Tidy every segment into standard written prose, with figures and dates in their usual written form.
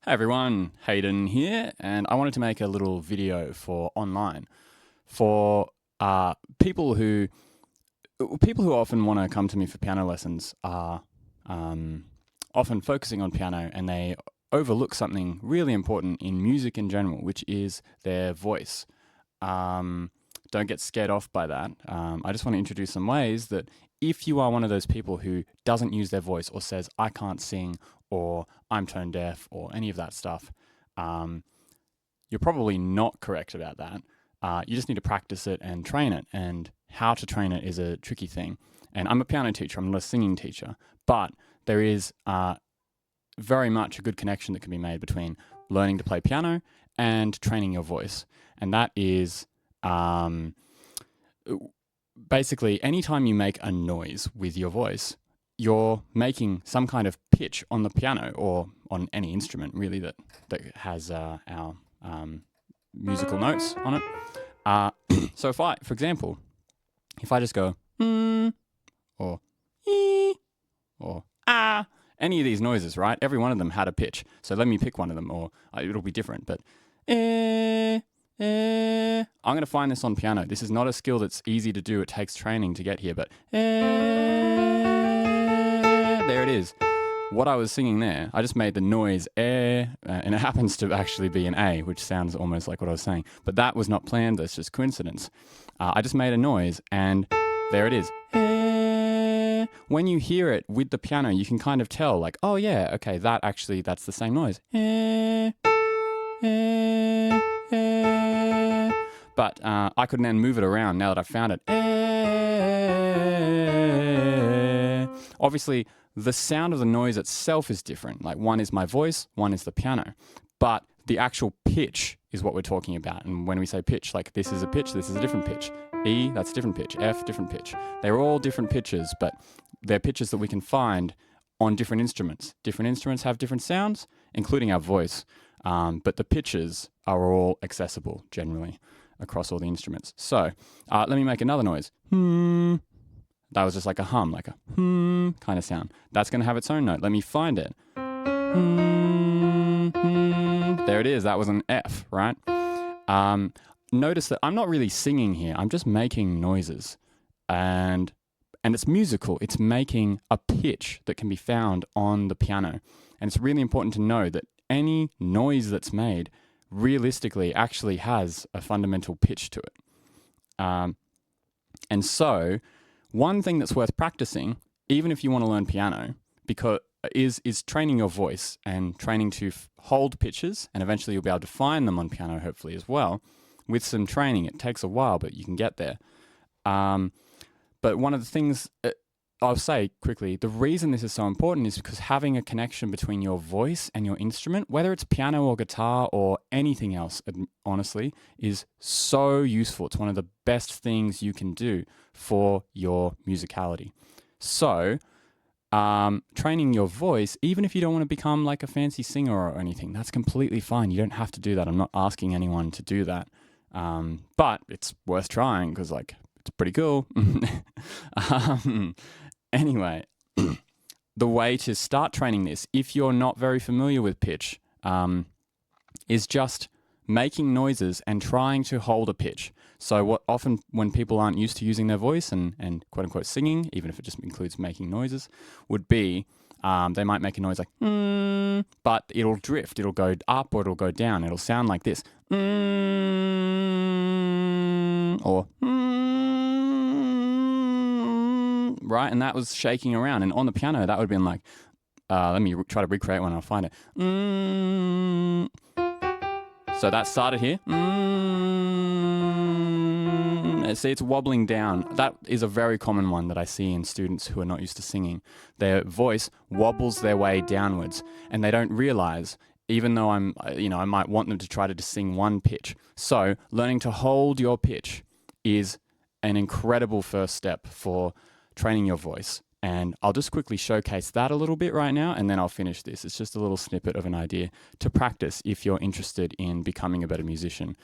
Hey everyone, Hayden here, and I wanted to make a little video for online for people who often want to come to me for piano lessons are often focusing on piano and they overlook something really important in music in general, which is their voice. Don't get scared off by that. I just want to introduce some ways that if you are one of those people who doesn't use their voice or says, I can't sing or I'm tone deaf or any of that stuff, you're probably not correct about that. You just need to practice it and train it. And how to train it is a tricky thing. And I'm a piano teacher, I'm not a singing teacher, but there is very much a good connection that can be made between learning to play piano and training your voice. And that is basically anytime you make a noise with your voice, you're making some kind of pitch on the piano or on any instrument really that has our musical notes on it. So if I, for example, if I just go or or any of these noises, right? Every one of them had a pitch. So let me pick one of them, or it'll be different. But I'm going to find this on piano. This is not a skill that's easy to do. It takes training to get here. But there it is. What I was singing there, I just made the noise and it happens to actually be an A, which sounds almost like what I was saying. But that was not planned. That's just coincidence. I just made a noise and there it is. When you hear it with the piano, you can kind of tell like, oh yeah, okay, that's the same noise. But I could then move it around now that I've found it. Obviously, the sound of the noise itself is different. Like one is my voice, one is the piano. But the actual pitch is what we're talking about. And when we say pitch, like this is a pitch, this is a different pitch. E, that's a different pitch. F, different pitch. They're all different pitches, but they're pitches that we can find on different instruments. Different instruments have different sounds, including our voice. But the pitches are all accessible generally across all the instruments. So let me make another noise. That was just like a hum, like a kind of sound. That's going to have its own note. Let me find it. There it is. That was an F, right? Notice that I'm not really singing here. I'm just making noises. And it's musical. It's making a pitch that can be found on the piano. And it's really important to know that any noise that's made realistically actually has a fundamental pitch to it. And so one thing that's worth practicing, even if you want to learn piano, because is training your voice and training to hold pitches, and eventually you'll be able to find them on piano, hopefully as well. With some training, it takes a while, but you can get there. But one of the things I'll say quickly, the reason this is so important is because having a connection between your voice and your instrument, whether it's piano or guitar or anything else, honestly, is so useful. It's one of the best things you can do for your musicality. So, training your voice, even if you don't want to become like a fancy singer or anything, that's completely fine. You don't have to do that. I'm not asking anyone to do that. But it's worth trying because like, it's pretty cool. Anyway, the way to start training this, if you're not very familiar with pitch, is just making noises and trying to hold a pitch. So what often when people aren't used to using their voice and quote unquote singing, even if it just includes making noises, would be they might make a noise like but it'll drift. It'll go up or it'll go down. It'll sound like this. Or right? And that was shaking around. And on the piano, that would have been like, let me try to recreate one. I'll find it. So that started here. See, it's wobbling down. That is a very common one that I see in students who are not used to singing. Their voice wobbles their way downwards, and they don't realize, even though I might want them to try to just sing one pitch. So learning to hold your pitch is an incredible first step for training your voice. And I'll just quickly showcase that a little bit right now, and then I'll finish this. It's just a little snippet of an idea to practice if you're interested in becoming a better musician.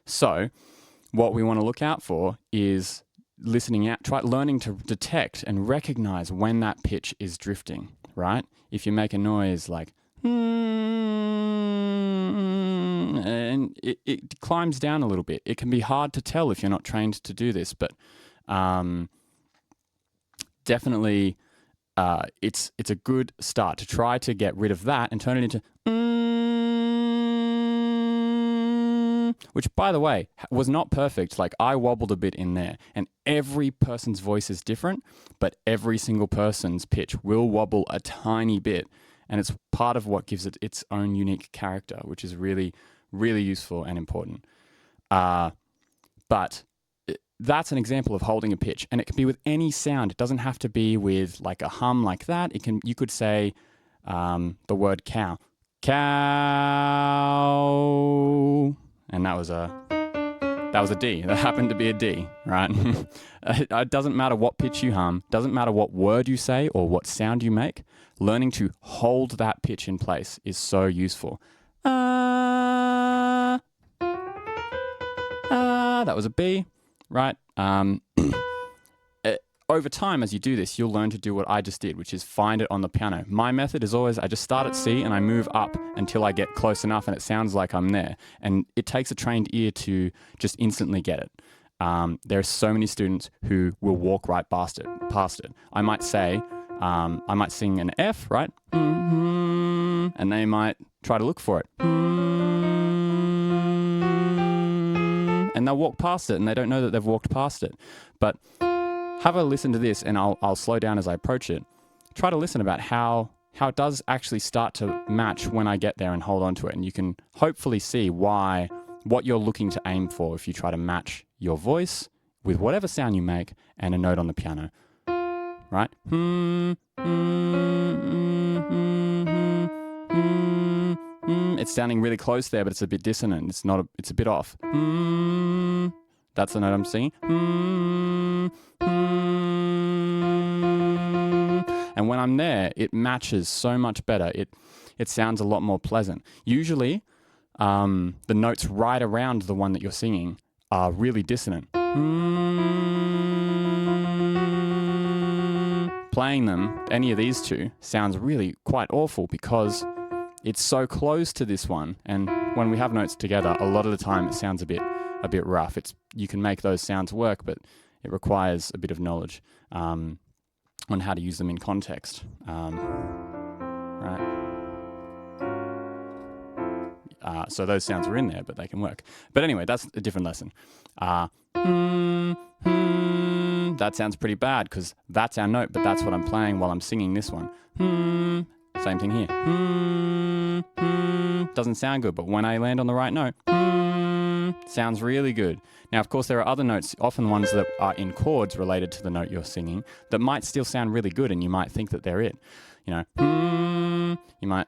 So what we want to look out for is learning to detect and recognize when that pitch is drifting, right? If you make a noise like and it climbs down a little bit. It can be hard to tell if you're not trained to do this, but definitely it's a good start to try to get rid of that and turn it into which, by the way, was not perfect. Like, I wobbled a bit in there, and every person's voice is different, but every single person's pitch will wobble a tiny bit, and it's part of what gives it its own unique character, which is really, really useful and important. But that's an example of holding a pitch, and it can be with any sound. It doesn't have to be with like a hum like that. You could say the word cow. Cow. And that was a D. That happened to be a D, right? It doesn't matter what pitch you hum, doesn't matter what word you say or what sound you make. Learning to hold that pitch in place is so useful. That was a B, right? Over time, as you do this, you'll learn to do what I just did, which is find it on the piano. My method is always I just start at C and I move up until I get close enough and it sounds like I'm there. And it takes a trained ear to just instantly get it. There are so many students who will walk right past it. I might say, I might sing an F, right? And they might try to look for it. And they'll walk past it and they don't know that they've walked past it. But have a listen to this, and I'll slow down as I approach it. Try to listen about how it does actually start to match when I get there and hold on to it. And you can hopefully see what you're looking to aim for if you try to match your voice with whatever sound you make and a note on the piano. Right? It's sounding really close there, but it's a bit dissonant. It's a bit off. That's the note I'm singing. And when I'm there, it matches so much better. It sounds a lot more pleasant. Usually, the notes right around the one that you're singing are really dissonant. Playing them, any of these two, sounds really quite awful because it's so close to this one. And when we have notes together, a lot of the time it sounds a bit rough. You can make those sounds work, but it requires a bit of knowledge on how to use them in context. Right? So those sounds are in there, but they can work. But anyway, that's a different lesson. That sounds pretty bad because that's our note, but that's what I'm playing while I'm singing this one. Same thing here. Doesn't sound good, but when I land on the right note, sounds really good. Now, of course, there are other notes, often ones that are in chords related to the note you're singing, that might still sound really good, and you might think that they're it. You know, you might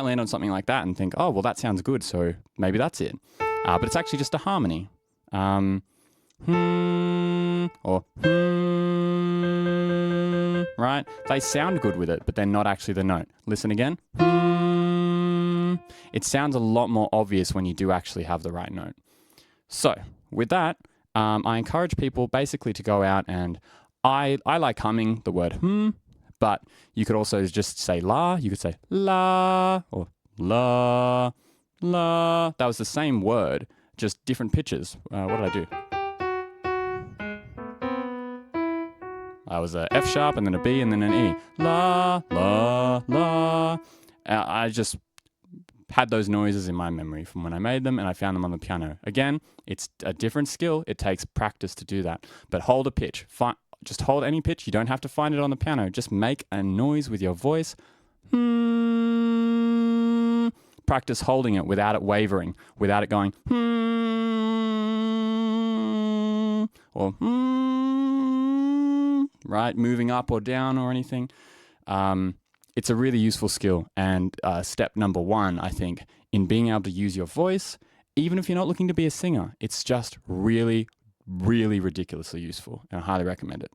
land on something like that and think, oh, well, that sounds good, so maybe that's it. But it's actually just a harmony. Or right? They sound good with it, but they're not actually the note. Listen again. It sounds a lot more obvious when you do actually have the right note. So with that, I encourage people basically to go out and I like humming the word but you could also just say la. You could say la or la, la. That was the same word, just different pitches. What did I do? I was a F sharp and then a B and then an E. La, la, la. I just had those noises in my memory from when I made them and I found them on the piano. Again, it's a different skill. It takes practice to do that. But hold a pitch. Just hold any pitch. You don't have to find it on the piano. Just make a noise with your voice. Practice holding it without it wavering, without it going or right, moving up or down or anything. It's a really useful skill. And step number one, I think, in being able to use your voice, even if you're not looking to be a singer, it's just really, really ridiculously useful. And I highly recommend it.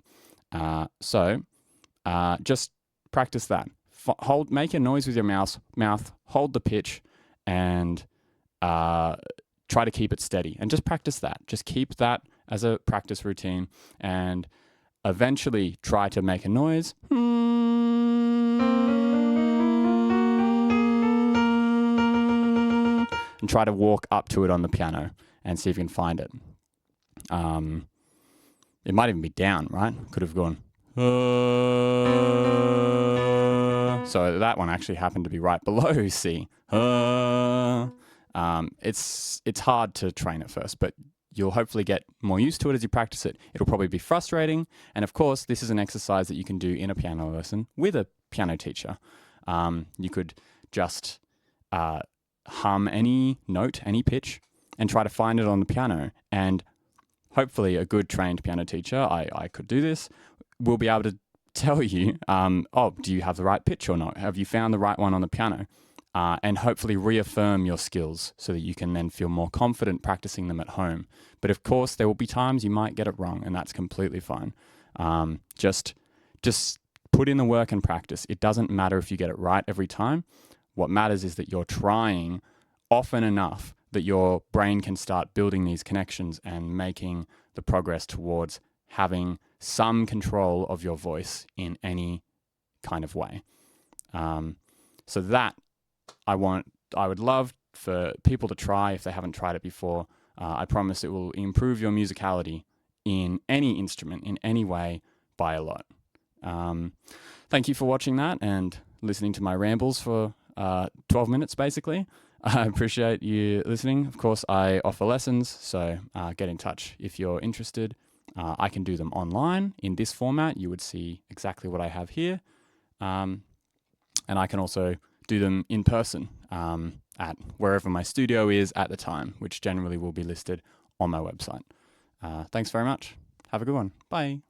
So just practice that. Make a noise with your mouth, hold the pitch, and try to keep it steady. And just practice that. Just keep that as a practice routine. And eventually try to make a noise. And try to walk up to it on the piano and see if you can find it. It might even be down, right? Could have gone. So that one actually happened to be right below C. It's hard to train at first, but you'll hopefully get more used to it as you practice it. It'll probably be frustrating. And of course, this is an exercise that you can do in a piano lesson with a piano teacher. You could just hum any note, any pitch, and try to find it on the piano. And hopefully a good trained piano teacher, I could do this, will be able to tell you, do you have the right pitch or not? Have you found the right one on the piano? And hopefully reaffirm your skills so that you can then feel more confident practicing them at home. But of course, there will be times you might get it wrong, and that's completely fine. Just put in the work and practice. It doesn't matter if you get it right every time. What matters is that you're trying often enough that your brain can start building these connections and making the progress towards having some control of your voice in any kind of way. So that I would love for people to try if they haven't tried it before. I promise it will improve your musicality in any instrument, in any way, by a lot. Thank you for watching that and listening to my rambles for 12 minutes, basically. I appreciate you listening. Of course, I offer lessons, so get in touch if you're interested. I can do them online in this format. You would see exactly what I have here. And I can also do them in person at wherever my studio is at the time, which generally will be listed on my website. Thanks very much. Have a good one. Bye.